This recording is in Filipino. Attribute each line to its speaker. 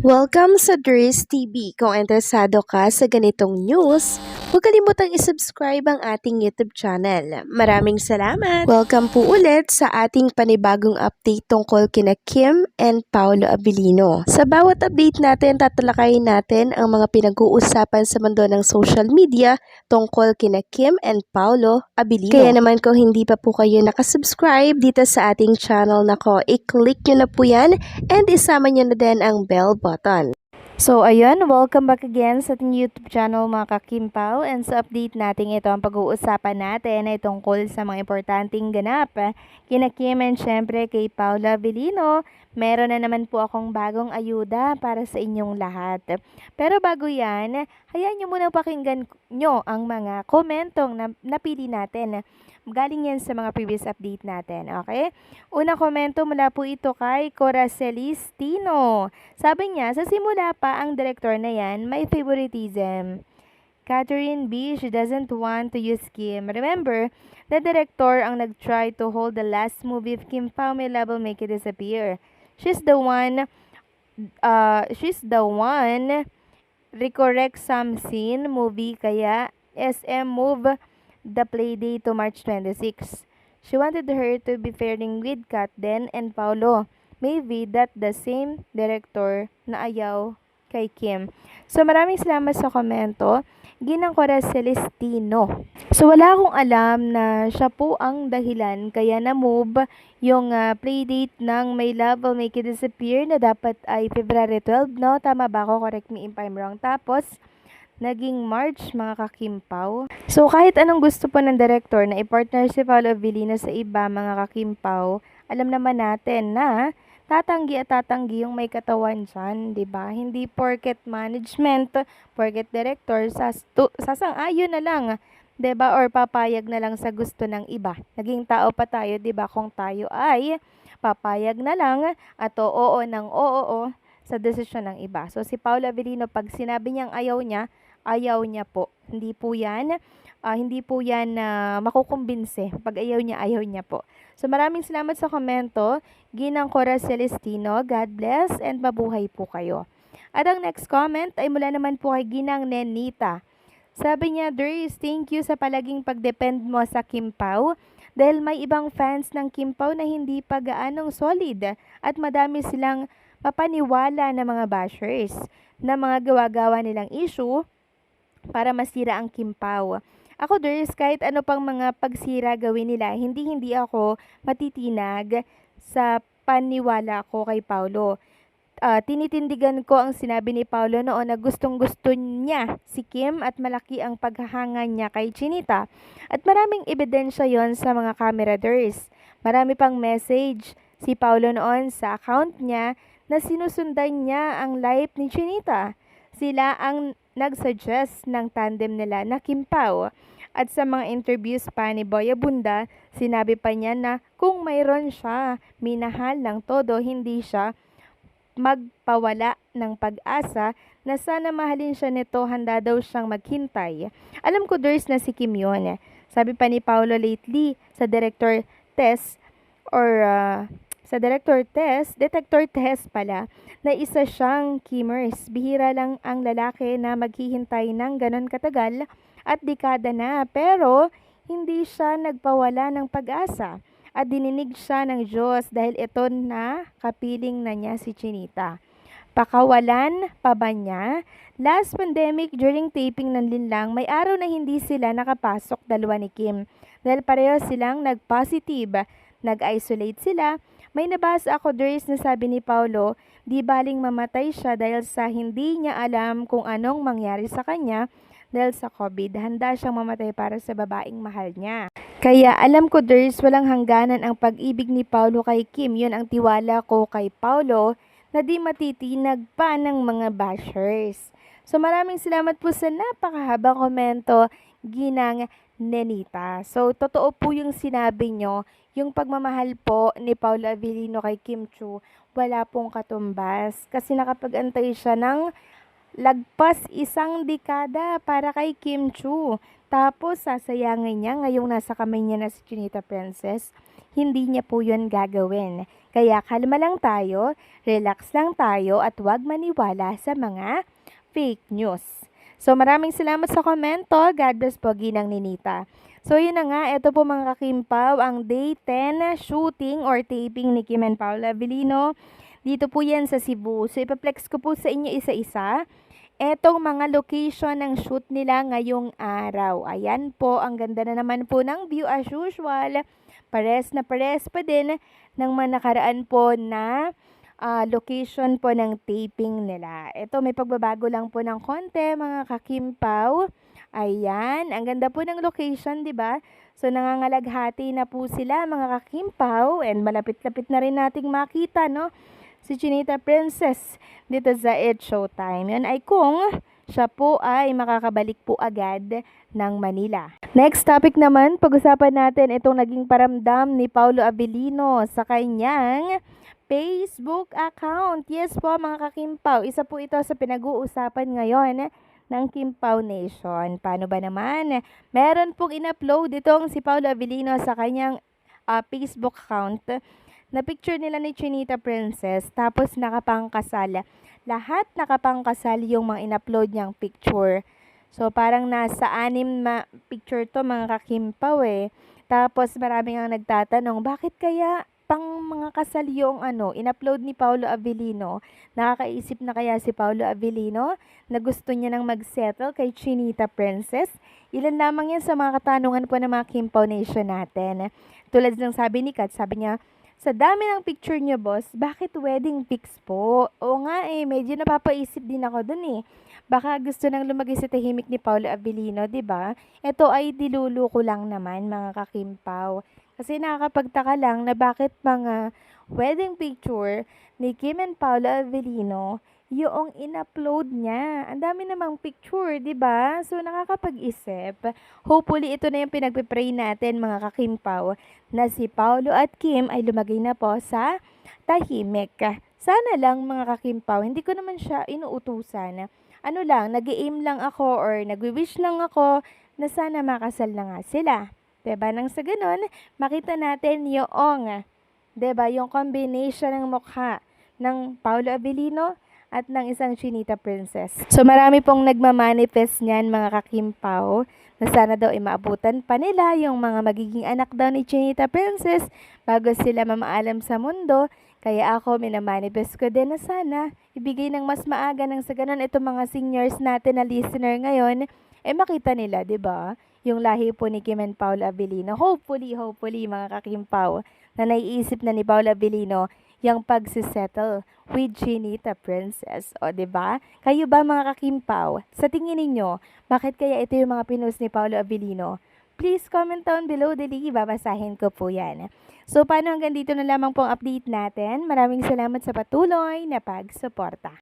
Speaker 1: Welcome sa Dries TV. Kung interesado ka sa ganitong news, huwag kalimutang isubscribe ang ating YouTube channel. Maraming salamat! Welcome po ulit sa ating panibagong update tungkol kina Kim and Paolo Abilino. Sa bawat update natin, tatalakayin natin ang mga pinag-uusapan sa mundo ng social media tungkol kina Kim and Paolo Abilino. Kaya naman kung hindi pa po kayo nakasubscribe dito sa ating channel nako, i-click nyo na po yan and isama nyo na din ang bell button. So ayun, welcome back again sa ating YouTube channel mga kakimpaw, and sa update natin ito ang pag-uusapan natin ay tungkol sa mga importanteng ganap kina Kim and syempre kay Paolo Abilino. Meron na naman po akong bagong ayuda para sa inyong lahat. Pero bago yan, hayaan nyo muna pakinggan nyo ang mga komentong napili natin. Galing yan sa mga previous update natin, okay? Una komento mula po ito kay Cora Celestino. Sabi niya, sa simula pa ang director na yan, may favoritism. Catherine B, she doesn't want to use Kim. Remember, the director ang nag-try to hold the last movie of Kim Pao May Love Will Make It Disappear. She's the one recorrect some scene movie kaya SM move the playdate to March 26. She wanted her to be pairing with Kat Den and Paolo. Maybe that the same director na ayaw kay Kim. So maraming salamat sa komento. Ginang Cora Celestino. So wala akong alam na siya po ang dahilan kaya na-move yung playdate ng My Love Will Make It Disappear na dapat ay February 12, no? Tama ba ako? Correct me if I'm wrong. Tapos, naging March mga kakimpaw. So kahit anong gusto po ng director na i-partner si Paolo Abilino sa iba mga kakimpaw, alam naman natin na tatanggi at tatanggi yung may katawan dyan, diba? Hindi porket management, porket director, sasang-ayon na lang, diba? Or papayag na lang sa gusto ng iba. Naging tao pa tayo, diba? Kung tayo ay papayag na lang at oo ng oo sa desisyon ng iba. So si Paolo Abilino, pag sinabi niyang ayaw niya po. Hindi po yan makukumbinse. Pag ayaw niya po. So maraming salamat sa komento. Ginang Cora Celestino, God bless and mabuhay po kayo. At ang next comment ay mula naman po kay Ginang Nenita. Sabi niya, Dries, thank you sa palaging pagdepend mo sa Kim Pao dahil may ibang fans ng Kim Pao na hindi pa gaanong solid at madami silang papaniwala na mga bashers na mga gawa-gawa nilang issue para masira ang Kim Pao. Ako, Dries, kahit ano pang mga pagsira gawin nila, hindi ako matitinag sa paniwala ko kay Paolo. Tinitindigan ko ang sinabi ni Paolo noon na gustong-gusto niya si Kim at malaki ang paghahanga niya kay Chinita. At maraming ebidensya yon sa mga camera, Dries. Marami pang message si Paolo noon sa account niya na sinusundan niya ang live ni Chinita. Sila ang nag-suggest ng tandem nila na Kim Pao. At sa mga interviews pa ni Boy Abunda, sinabi pa niya na kung mayroon siya, minahal ng todo, hindi siya magpawala ng pag-asa na sana mahalin siya nito, handa daw siyang maghintay. Alam ko, Dries, na si Kim yun. Sabi pa ni Paolo lately sa detector test pala, na isa siyang Kimmers. Bihira lang ang lalaki na maghihintay ng ganon katagal at dekada na, pero hindi siya nagpawala ng pag-asa at dininig siya ng Diyos dahil ito na kapiling na niya si Chinita. Pakawalan pa ba niya? Last pandemic during taping ng Linlang, may araw na hindi sila nakapasok dalawa ni Kim dahil pareho silang nag-positive. Nag-isolate sila. May nabasa ako, Dries, na sabi ni Paolo, di baling mamatay siya dahil sa hindi niya alam kung anong mangyari sa kanya dahil sa COVID. Handa siyang mamatay para sa babaeng mahal niya. Kaya alam ko, Dries, walang hangganan ang pag-ibig ni Paolo kay Kim. Yun ang tiwala ko kay Paolo na di matitinag pa ng mga bashers. So maraming salamat po sa napakahabang komento, Ginang Nenita. So totoo po yung sinabi nyo, yung pagmamahal po ni Paolo Abilino kay Kim Chiu, wala pong katumbas. Kasi nakapag-antay siya ng lagpas isang dekada para kay Kim Chiu. Tapos sasayangin niya ngayong nasa kamay niya na si Chinita Princess. hindi niya po yun gagawin. Kaya kalma lang tayo, relax lang tayo at huwag maniwala sa mga fake news. So maraming salamat sa komento. God bless po, Ginang Ninita. So yun na nga, ito po mga kakimpaw, ang day 10 shooting or taping ni Kim and Paula Avellino. Dito po yan sa Cebu. So ipaplex ko po sa inyo isa-isa etong mga location ng shoot nila ngayong araw. Ayan po, ang ganda na naman po ng view as usual. Pares na pares pa din ng mga nakaraan po na location po ng taping nila. Ito, may pagbabago lang po ng konti, mga kakimpaw. Ayan, ang ganda po ng location, di ba? So, nangangalaghati na po sila, mga kakimpaw, and malapit-lapit na rin nating makita, no? Si Chinita Princess dito sa It Showtime. Yun ay kung siya po ay makakabalik po agad ng Manila. Next topic naman, pag-usapan natin itong naging paramdam ni Paulo Avellino sa kanyang Facebook account. Yes po mga kakimpaw, isa po ito sa pinag-uusapan ngayon ng Kimpaw Nation. Paano ba naman? Meron pong in-upload itong si Paulo Avellino sa kanyang Facebook account na picture nila ni Chinita Princess, tapos nakapangkasal. Lahat nakapangkasal yung mga in-upload niyang picture. So, parang nasa 6 na picture to mga kakimpaw eh. Tapos, marami nga nagtatanong, bakit kaya pang mga kasal yung in-upload ni Paulo Avellino? Nakakaisip na kaya si Paulo Avellino na gusto niya nang mag-settle kay Chinita Princess? Ilan lamang yan sa mga katanungan po ng mga Kimpaw Nation natin. Tulad ng sabi ni Kat, sabi niya, sa dami ng picture niyo, boss, bakit wedding pics po? Oo nga eh, medyo napapaisip din ako dun eh. Baka gusto nang lumagay sa tahimik ni Paulo Avellino, 'di ba? Ito ay diluluko lang naman, mga kakimpaw. Kasi nakakapagtaka lang na bakit mga wedding picture ni Kim and Paulo Avellino yung in-upload niya. Ang dami namang picture, 'di ba? So nakakapag-isip. Hopefully ito na yung pinagpe-pray natin, mga kakimpaw, na si Paulo at Kim ay lumagay na po sa tahimik. Sana lang, mga kakimpaw, hindi ko naman siya inuutusan. Ano lang, nag-aim lang ako or nagwi-wish lang ako na sana makasal na nga sila. 'Di ba? Nang sa ganun, makita natin yung, 'di ba, yung combination ng mukha ng Paulo Avellino at ng isang Chinita Princess. So marami pong nagmamanifest niyan, mga kakimpaw, na sana daw ay maabutan pa nila yung mga magiging anak daw ni Chinita Princess bago sila mamaalam sa mundo. Kaya ako, minamanifest ko din na sana ibigay ng mas maaga nang sa ganun itong mga seniors natin na listener ngayon, makita nila, 'di ba? Yung lahi po ni Kim and Paula Avellino. Hopefully, mga kakimpaw, na naiisip na ni Paula Avellino yung pagsisettle with Chinita Princess. O, 'di ba? Kayo ba, mga kakimpaw? Sa tingin ninyo, bakit kaya ito yung mga pinost ni Paolo Avellino? Please comment down below, dali, babasahin ko po yan. So, paano hanggang dito na lamang pong update natin. Maraming salamat sa patuloy na pagsuporta.